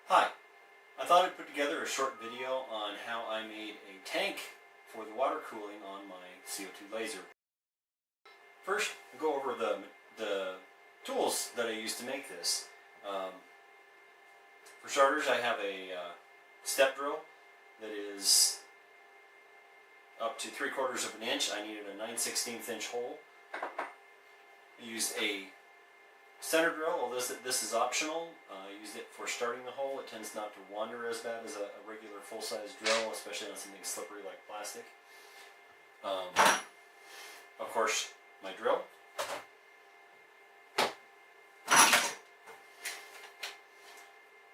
Hi, I thought I'd put together a short video on how I made a tank for the water cooling on my CO2 laser. First, I'll go over the tools that I used to make this. For starters, I have a step drill that is up to 3/4 of an inch. I needed a 9/16 inch hole. I used a center drill, although this is optional. I used it for starting the hole. It tends not to wander as bad as a regular full-size drill, especially on something slippery like plastic. Of course, my drill.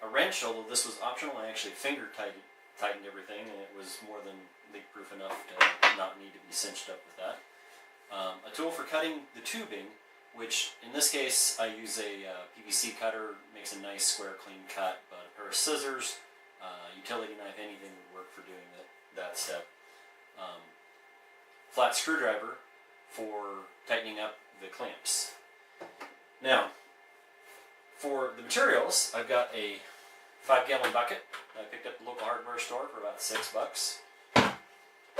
A wrench, although this was optional, I actually finger tightened everything, and it was more than leak-proof enough to not need to be cinched up with that. A tool for cutting the tubing, which in this case I use a PVC cutter, makes a nice square clean cut, but a pair of scissors, utility knife, anything would work for doing that step. Flat screwdriver for tightening up the clamps. Now, for the materials, I've got a 5-gallon bucket I picked up at the local hardware store for about $6.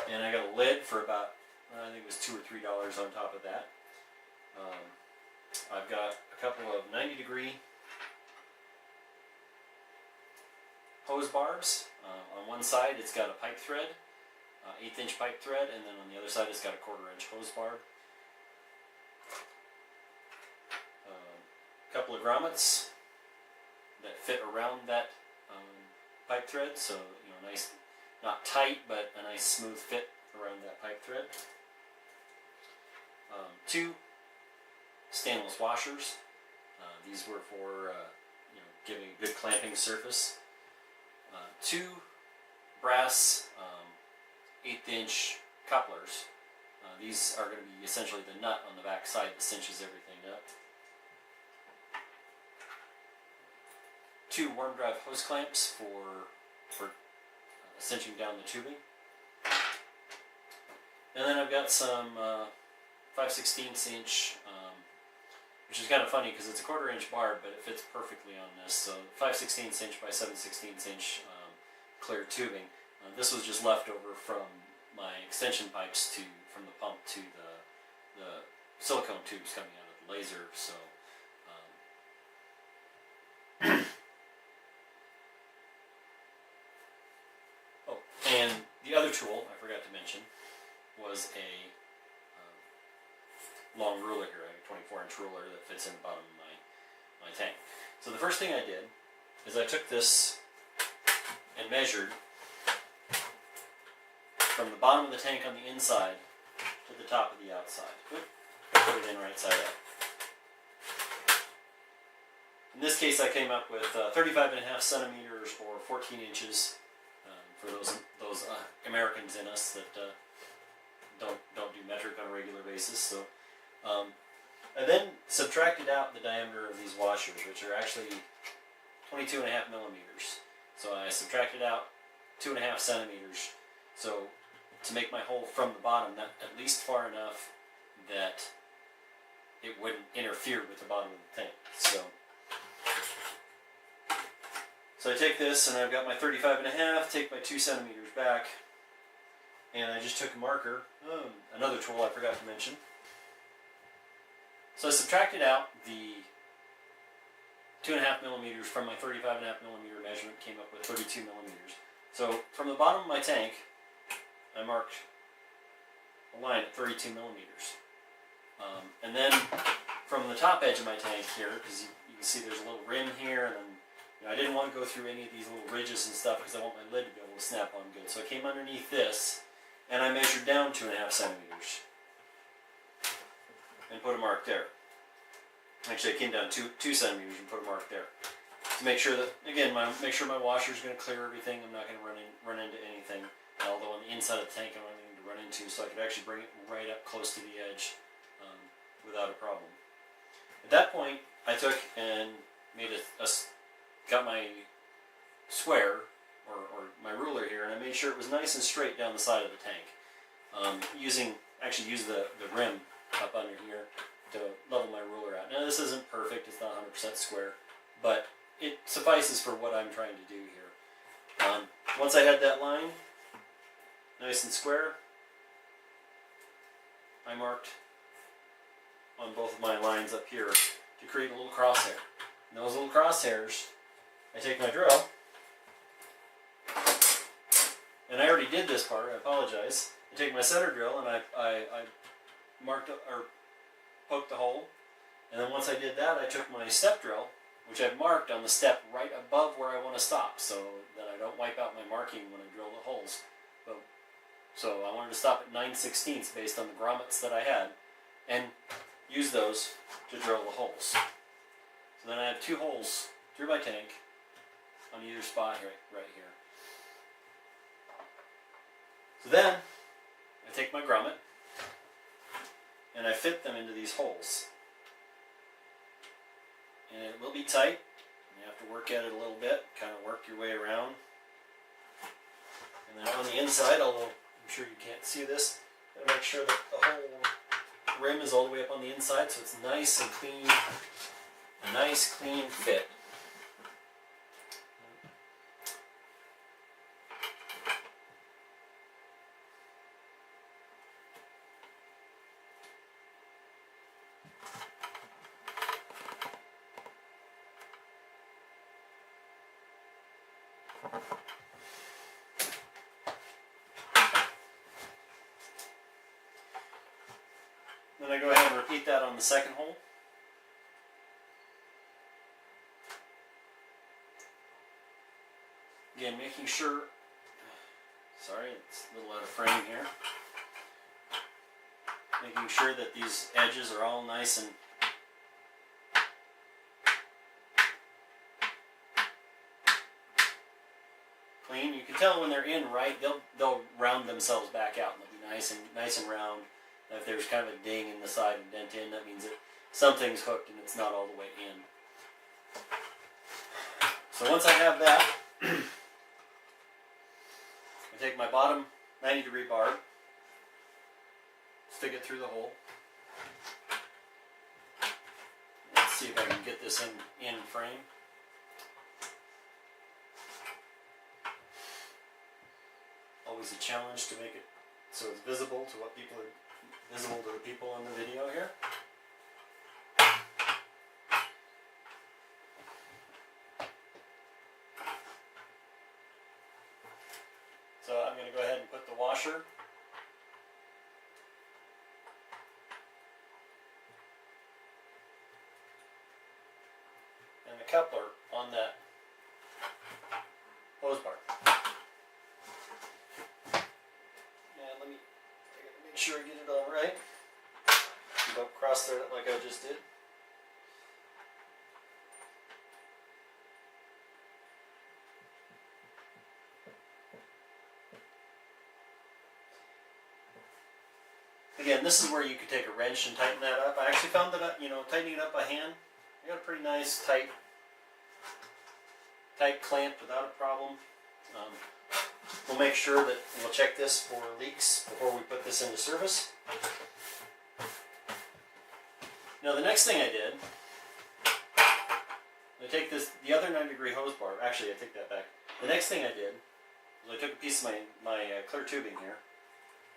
And I got a lid for about, I think it was $2 or $3 on top of that. I've got a couple of 90-degree hose barbs. On one side it's got a pipe thread, 1/8 inch pipe thread, and then on the other side it's got a 1/4 inch hose barb. A couple of grommets that fit around that pipe thread, so nice, not tight, but a nice smooth fit around that pipe thread. 2 stainless washers. These were for giving a good clamping surface. 2 brass 1/8 inch couplers. These are going to be essentially the nut on the back side that cinches everything up. 2 worm drive hose clamps for cinching down the tubing. And then I've got some 5/16 inch, which is kind of funny because it's a 1/4 inch barb, but it fits perfectly on this. So 5/16 inch by 7/16 inch clear tubing. This was just left over from my extension pipes from the pump to the silicone tubes coming out of the laser. So oh, and the other tool I forgot to mention was a long ruler here. I have a 24-inch ruler that fits in the bottom of my tank. So the first thing I did is I took this and measured from the bottom of the tank on the inside to the top of the outside. I put it in right side up. In this case I came up with 35.5 centimeters or 14 inches for those Americans in us that don't do metric on a regular basis. So I then subtracted out the diameter of these washers, which are actually 22.5 millimeters. So I subtracted out 2.5 centimeters. So to make my hole from the bottom, at least far enough that it wouldn't interfere with the bottom of the tank. So I take this and I've got my 35.5, take my 2 centimeters back, and I just took a marker, another tool I forgot to mention. So I subtracted out the 2.5 millimeters from my 35.5 millimeter measurement, came up with 32 millimeters. So from the bottom of my tank, I marked a line at 32 millimeters. And then from the top edge of my tank here, because you can see there's a little rim here, and then I didn't want to go through any of these little ridges and stuff because I want my lid to be able to snap on good. So I came underneath this, and I measured down 2.5 centimeters. And put a mark there. Actually, I came down 2 centimeters and put a mark there to make sure that, again, make sure my washer is going to clear everything. I'm not going to run into anything. Although on the inside of the tank, I don't have anything to run into, so I could actually bring it right up close to the edge without a problem. At that point, I took and got my square or my ruler here, and I made sure it was nice and straight down the side of the tank. Actually used the rim up under here to level my ruler out. Now this isn't perfect, it's not 100% square, but it suffices for what I'm trying to do here. Once I had that line nice and square, I marked on both of my lines up here to create a little crosshair. And those little crosshairs, I take my drill, and I already did this part, I apologize. I take my center drill and I marked or poked the hole, and then once I did that, I took my step drill, which I've marked on the step right above where I want to stop, so that I don't wipe out my marking when I drill the holes. So I wanted to stop at 9/16 based on the grommets that I had, and use those to drill the holes. So then I have 2 holes through my tank on either spot right here. So then I take my grommet and I fit them into these holes. And it will be tight. You have to work at it a little bit, kind of work your way around. And then on the inside, although I'm sure you can't see this, gotta make sure that the whole rim is all the way up on the inside so it's nice and clean, a nice clean fit. Then I go ahead and repeat that on the second hole. Again, making sure, sorry, it's a little out of frame here. Making sure that these edges are all nice and clean. You can tell when they're in right, they'll round themselves back out and they'll be nice and round. If there's kind of a ding in the side and dent in, that means that something's hooked and it's not all the way in. So once I have that, I take my bottom 90-degree barb, stick it through the hole. Let's see if I can get this in frame. Always a challenge to make it so it's visible to what people are visible to the people in the video here. So I'm going to go ahead and put the washer and the coupler on that hose bar. Make sure I get it all right. Don't cross thread it like I just did. Again, this is where you could take a wrench and tighten that up. I actually found that, tightening it up by hand, I got a pretty nice tight clamp without a problem. We'll make sure that we'll check this for leaks before we put this into service. Now the next thing I did, I take the other 90-degree hose bar. Actually, I take that back. The next thing I did was I took a piece of my clear tubing here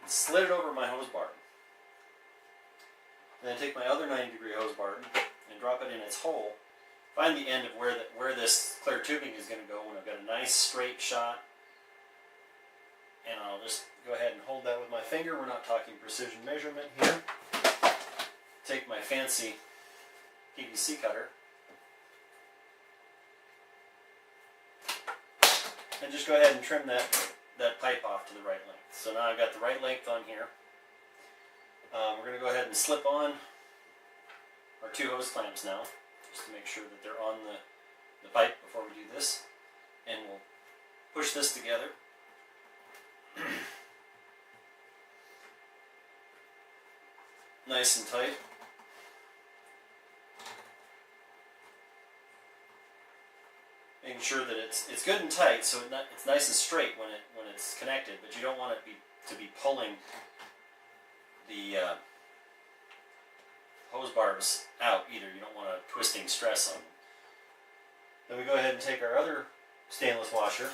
and slid it over my hose bar. And then I take my other 90-degree hose bar and drop it in its hole. Find the end of where this clear tubing is going to go, and I've got a nice straight shot. And I'll just go ahead and hold that with my finger. We're not talking precision measurement here. Take my fancy PVC cutter and just go ahead and trim that pipe off to the right length. So now I've got the right length on here. We're going to go ahead and slip on our 2 hose clamps now, just to make sure that they're on the pipe before we do this. And we'll push this together. Nice and tight. Making sure that it's good and tight, so it's nice and straight when it's connected, but you don't want it to be pulling the hose barbs out either. You don't want a twisting stress on them. Then we go ahead and take our other stainless washer.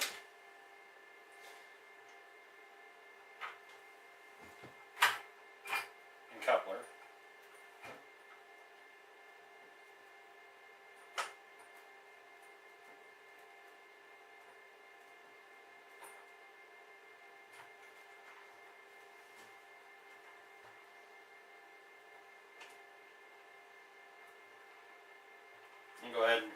And coupler. And go ahead and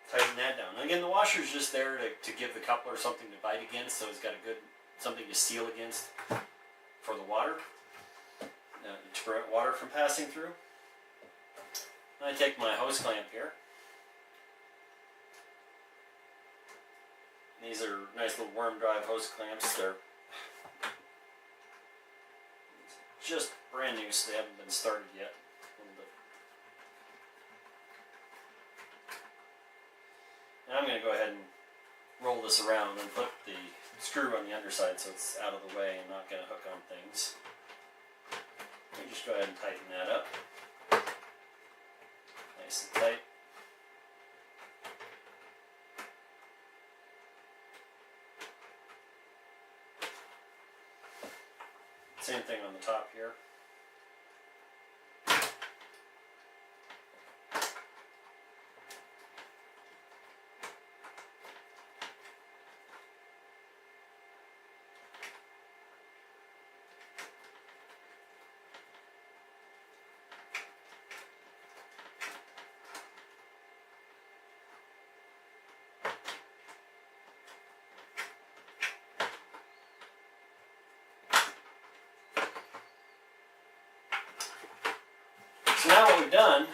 tighten that down. And again, the washer is just there to give the coupler something to bite against, so it's got a good something to seal against for the water, to prevent water from passing through. And I take my hose clamp here. These are nice little worm drive hose clamps. They're just brand new, so they haven't been started yet. And I'm going to go ahead and roll this around and put the screw on the underside so it's out of the way and not going to hook on things. And just go ahead and tighten that up. Nice and tight. Same thing on the top here. So now what we've done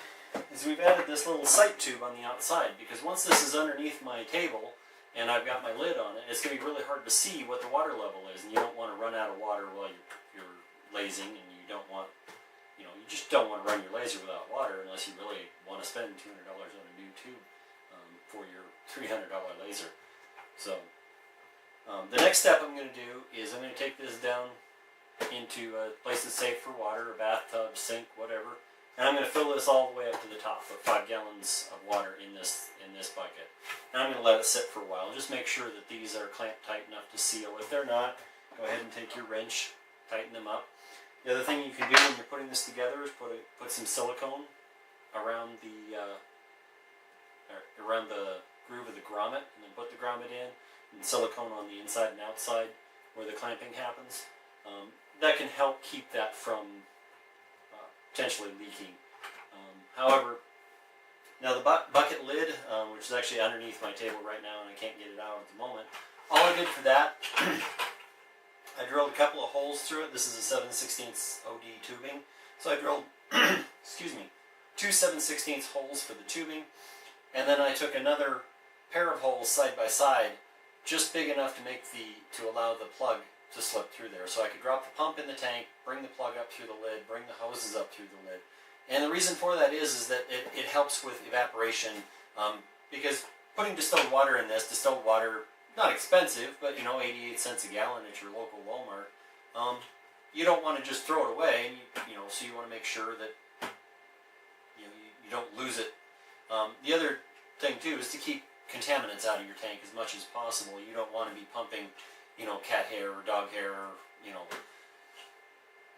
is we've added this little sight tube on the outside, because once this is underneath my table and I've got my lid on it, it's going to be really hard to see what the water level is, and you don't want to run out of water while you're lasing, and you don't want, you just don't want to run your laser without water unless you really want to spend $200 on a new tube for your $300 laser. So the next step I'm going to do is I'm going to take this down into a place that's safe for water, a bathtub, sink, whatever. And I'm going to fill this all the way up to the top, put 5 gallons of water in this bucket. And I'm going to let it sit for a while. Just make sure that these are clamped tight enough to seal. If they're not, go ahead and take your wrench, tighten them up. The other thing you can do when you're putting this together is put some silicone around the groove of the grommet, and then put the grommet in, and silicone on the inside and outside where the clamping happens. That can help keep that from potentially leaking. However, now the bucket lid, which is actually underneath my table right now and I can't get it out at the moment, all I did for that, I drilled a couple of holes through it. This is a 7/16 OD tubing. So I drilled, excuse me, 2 7/16 holes for the tubing, and then I took another pair of holes side by side, just big enough to allow the plug to slip through there. So I could drop the pump in the tank, bring the plug up through the lid, bring the hoses up through the lid. And the reason for that is that it helps with evaporation, because putting distilled water in this, distilled water, not expensive, but 88 cents a gallon at your local Walmart, you don't want to just throw it away, and so you want to make sure that you don't lose it. The other thing too is to keep contaminants out of your tank as much as possible. You don't want to be pumping cat hair or dog hair or,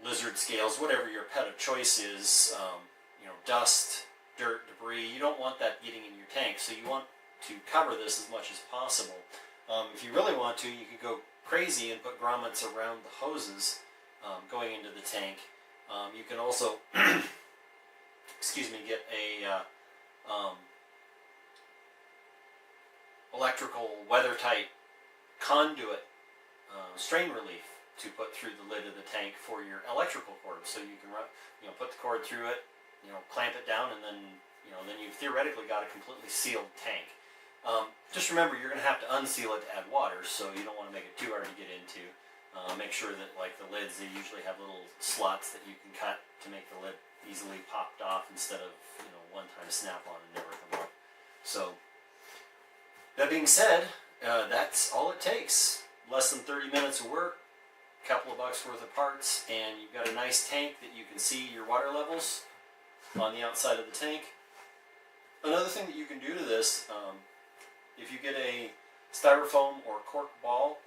lizard scales, whatever your pet of choice is, dust, dirt, debris. You don't want that getting in your tank, so you want to cover this as much as possible. If you really want to, you could go crazy and put grommets around the hoses going into the tank. You can also, get a electrical weather-tight conduit strain relief to put through the lid of the tank for your electrical cord, so you can run, put the cord through it, clamp it down, and then you've theoretically got a completely sealed tank. Just remember, you're going to have to unseal it to add water, so you don't want to make it too hard to get into. Make sure that, like the lids, they usually have little slots that you can cut to make the lid easily popped off instead of one-time snap-on and never come out. So that being said, that's all it takes. Less than 30 minutes of work, a couple of bucks worth of parts, and you've got a nice tank that you can see your water levels on the outside of the tank. Another thing that you can do to this, styrofoam or cork ball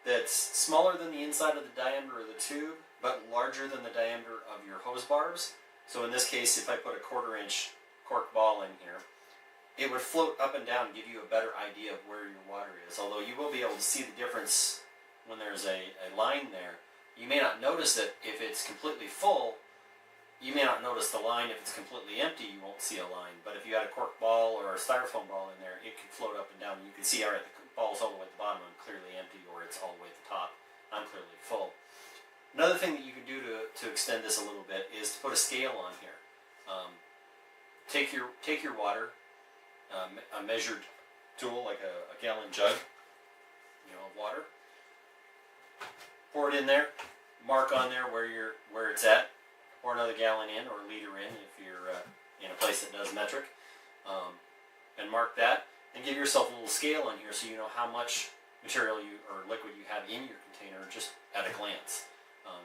that's smaller than the inside of the diameter of the tube, but larger than the diameter of your hose barbs. So in this case, if I put a 1/4 inch cork ball in here, it would float up and down and give you a better idea of where your water is. Although you will be able to see the difference when there's a line there. You may not notice it if it's completely full. You may not notice the line. If it's completely empty, you won't see a line. But if you had a cork ball or a styrofoam ball in there, it can float up and down. You can see, all right, the ball's all the way at the bottom, I'm clearly empty, or it's all the way at the top, I'm clearly full. Another thing that you can do to extend this a little bit is to put a scale on here. Take your water, a measured tool like a gallon jug, of water. Pour it in there. Mark on there where it's at. Pour another gallon in or a liter in if you're in a place that does metric, and mark that. And give yourself a little scale on here so you know how much material or liquid you have in your container just at a glance.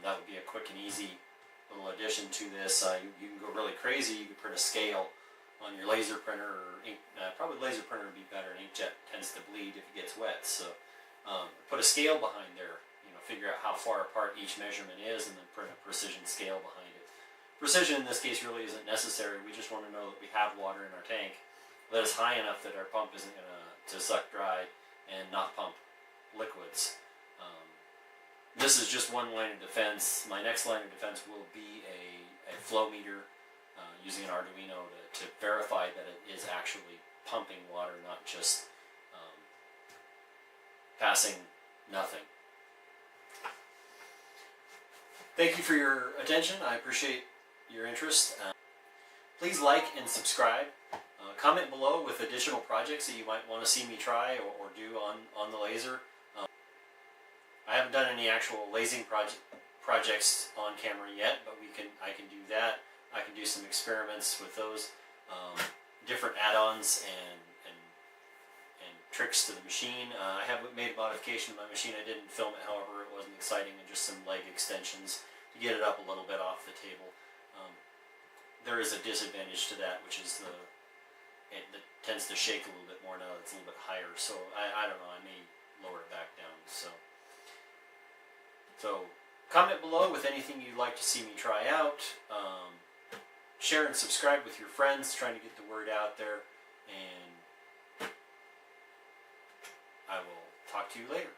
That would be a quick and easy little addition to this. You can go really crazy. You could print a scale on your laser printer or ink. Probably laser printer would be better. An inkjet tends to bleed if it gets wet. So put a scale behind there. Figure out how far apart each measurement is, and then print a precision scale behind it. Precision in this case really isn't necessary. We just want to know that we have water in our tank that is high enough that our pump isn't going to suck dry and not pump liquids. This is just one line of defense. My next line of defense will be a flow meter using an Arduino to verify that it is actually pumping water, not just passing nothing. Thank you for your attention. I appreciate your interest. Please like and subscribe. Comment below with additional projects that you might want to see me try or do on the laser. I haven't done any actual lasing projects on camera yet, but I can do that. I can do some experiments with those, different add-ons and tricks to the machine. I have made a modification to my machine. I didn't film it, however, it wasn't exciting, and just some leg extensions to get it up a little bit off the table. There is a disadvantage to that, which is it tends to shake a little bit more now that it's a little bit higher. So I don't know, I may lower it back down. So comment below with anything you'd like to see me try out. Share and subscribe with your friends, trying to get the word out there. And I will talk to you later.